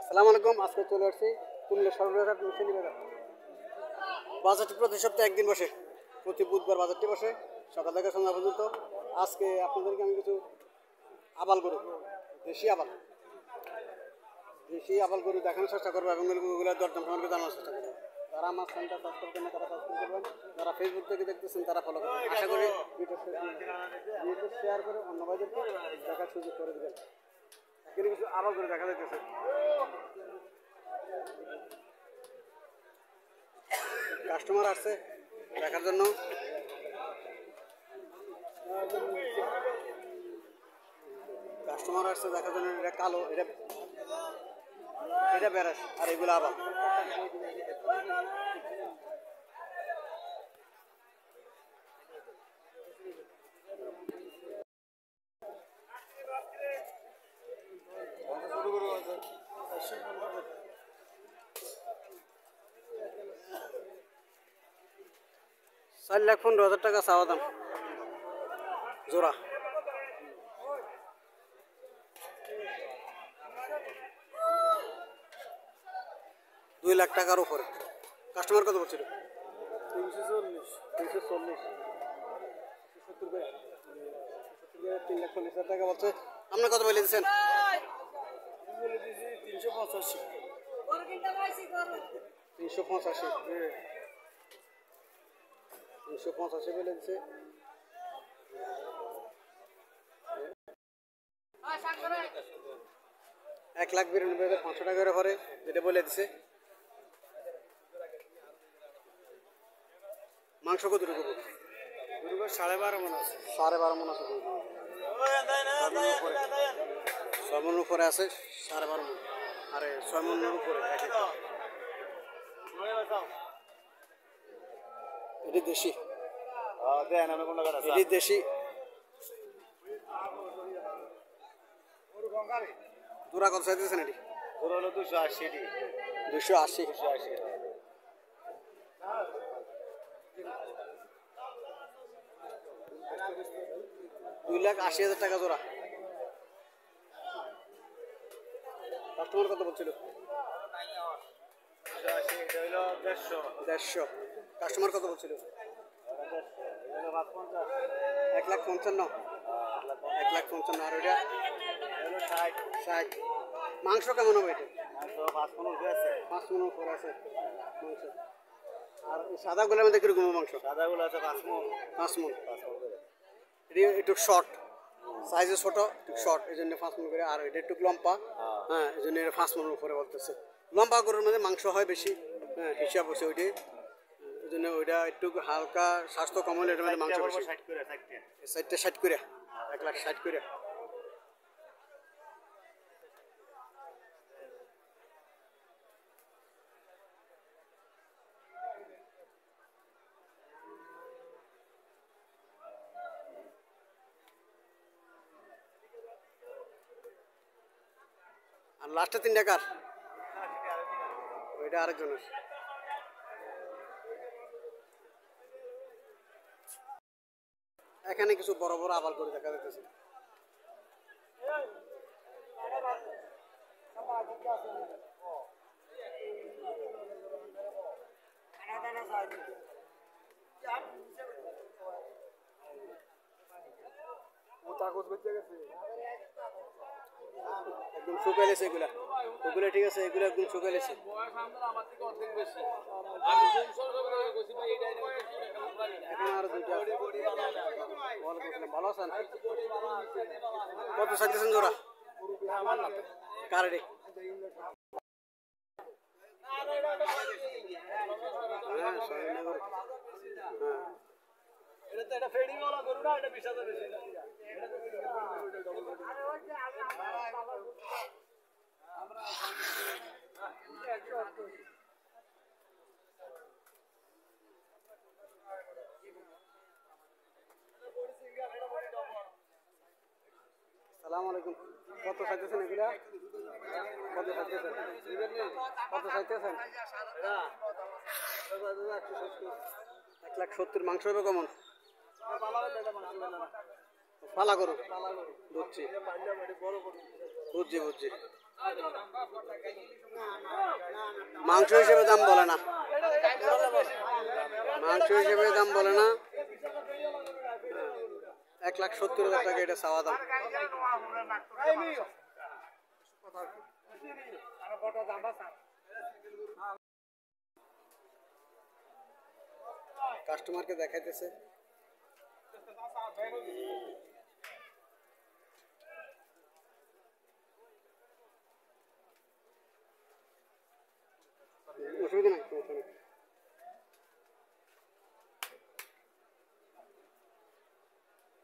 আসসালামু আলাইকুম। আজকে চলে আসছি কুমিল্লা সর্বহাট মিশালি বাজার। বাজারটি প্রতি সপ্তাহে একদিন বসে, প্রতি বুধবার বাজারটি বসে সকাল থেকে সন্ধ্যা পর্যন্ত। আজকে আপনাদেরকে আমি কিছু আবাল গরু, দেশি আবাল গরু দেখানোর চেষ্টা করবো এবং ওগুলোর দরদাম সম্পর্কে জানানোর চেষ্টা করবো। যারা আমার চ্যানেলটা সাবস্ক্রাইব করেন তারা সাবস্ক্রাইব করবেন, যারা ফেসবুক থেকে দেখতেছেন তারা ফলো করবেন। আশা করি ভিডিওটা শেয়ার করে অন্য ভাইদেরকে দেখার সুযোগ করে দেবেন। এখানে কিছু আবাল গরু দেখা যাইতেছে। কাস্টমার আসছে দেখার জন্য। এটা কালো, এটা বেড়াস, আর এগুলো আবার $4,15,000 টাকা চাওয়া দাম জোড়া। $2,00,000 টাকার উপরে। কাস্টমার কত বলছিল? 340 $3,40,000 টাকা বলছে। আপনি কত বলে দিচ্ছেন? 385 বলে দিচ্ছে। $1,92,500 টাকার পরে যেটা বলে দিছে। মাংস কতটুকু? 12.5 মন আছে। 12.5 মন আছে। 6 মনের উপরে আছে। 12.5 মন, আরে 6 মনের উপরে। এটি দেশি, এটি দেশি। জোড়া কত চাইতেছেন? এটি 280। 2,80,000 টাকা জোড়া। কাস্টমার কত বলছিল? 150। কাস্টমার কত বলছিল? 1,55,000। 1,55,000। আর ওইটা 60। মাংস কেমন হবে এটা? 5 মন উপরে আছে। 5 মন উপরে আছে মাংস। আর সাদা গুলোর মধ্যে কিরকম মাংস? সাদাগুলো আছে 5 মন। 5 মন। এটি একটু শর্ট সাইজে, ছোট শর্ট, এই জন্য 5 মন করে। আর এটা একটু লম্বা, হ্যাঁ, এই জন্য 5 মনের উপরে বলতেছে। লম্বা গরুর মধ্যে মাংস হয় বেশি, হ্যাঁ, হিসাব হচ্ছে ওইটি। এই জন্য ওইটা একটু হালকা স্বাস্থ্য কম হলে এটার মধ্যে মাংস বেশি। 60 করে। 1,60,000 করে। আর লাস্টে 3 টাকার ওইটা আরেকজনের। এখানে কিছু বড় বড় আবাল করে দেখা যাচ্ছে। একদম শুকাইলেছে এগুলা, ওগুলো ঠিক আছে, এগুলো একদম শুকাইলেছে। এখন আরো 2টা ভালো আছেন? কত চাইতেছেন জোড়া? কারেডি। হ্যাঁ, সরিনগর। হ্যাঁ, এটা ফেডিং ওয়ালা গরু না, এটা 20,000 বেশি। আসসালামু আলাইকুম। কত চাইতেছেন এগুলা? কত চাইতেছেন? 1,70,000 মাংস হবে কেমন? পালা করুন বুঝছি বুঝছি বুঝছি। মাংস হিসেবে দাম বলে না, মাংস হিসেবে দাম বলে না। 1,70,000 টাকা এটা চাওয়া দাম। কাস্টমারকে দেখাইতেছে। অসুবিধা নাই, সমস্যা নেই।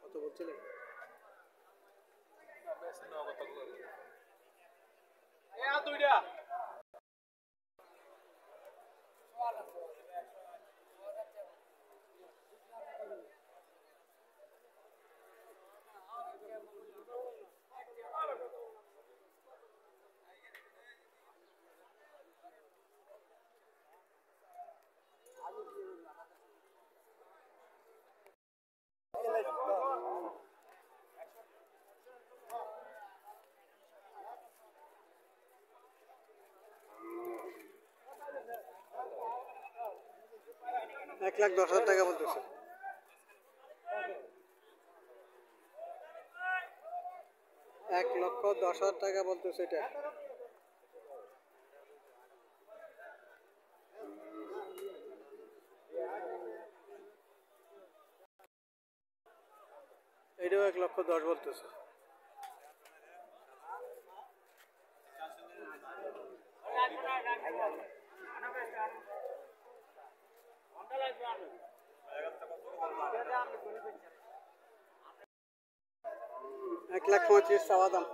কত বলছিলেন? $1,10,000 টাকা বলতেছে। 1,10,000 টাকা বলতেছে এটা। এটাও 1,10,000 বলতেছে। $1,35,000 চাওয়া দাম।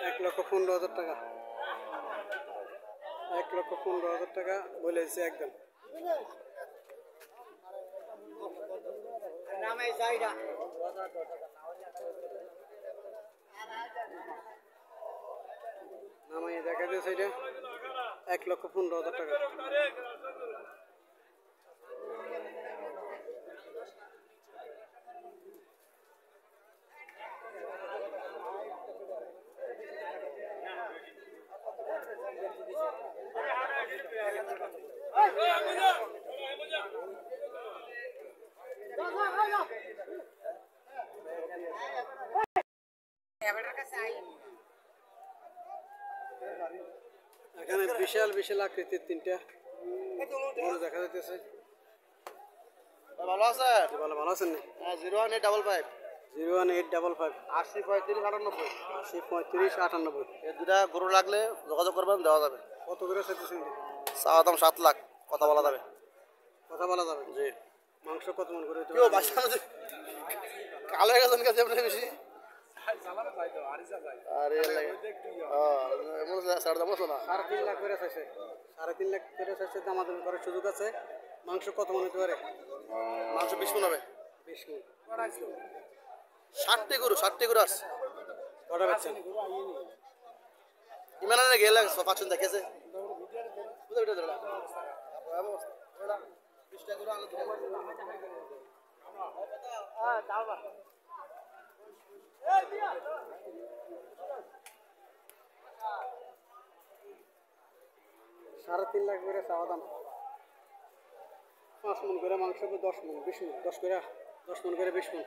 $1,15,000 টাকা। 1,15,000 টাকা বলেছে একদম। নামাই দেখা যাচ্ছে এটা 1,15,000 টাকা। এখানে বিশাল বিশাল আকৃতির তিনটা গরু দেখা যাইতেছে। ভালো আছেন? ভালো ভালো আছেন না? 01855 01855 80 35 98। 80 35 98। এই দুটা গরু লাগলে যোগাযোগ করবেন, দেওয়া যাবে। কত করে চাইতেছেন? চাওয়া দাম 7 লাখ, কথা বলা যাবে। কথা বলা যাবে? জি। মাংস কত মন করে? কেউ বাসা কালো হয়ে গেছেন কাছে আপনি বেশি। আরে এমন সাড়ে দাম না। 3.5 লাখ করে চাইছে। 3.5 লাখ করে চাইছে, দামাদামি করার সুযোগ আছে। মাংস কত মন হতে পারে? মাংস 20 মন হবে। 20 মন। 60টি গরু আসছে। কটা বেচছেন? ইমান গেলে পাঁচজন দেখেছে। সাড়ে 3 লাখ করে চাওয়া দাম। 5 মন করে মাংস, 10 মন 20 মন, 10 করে 10 মন করে 20 মন।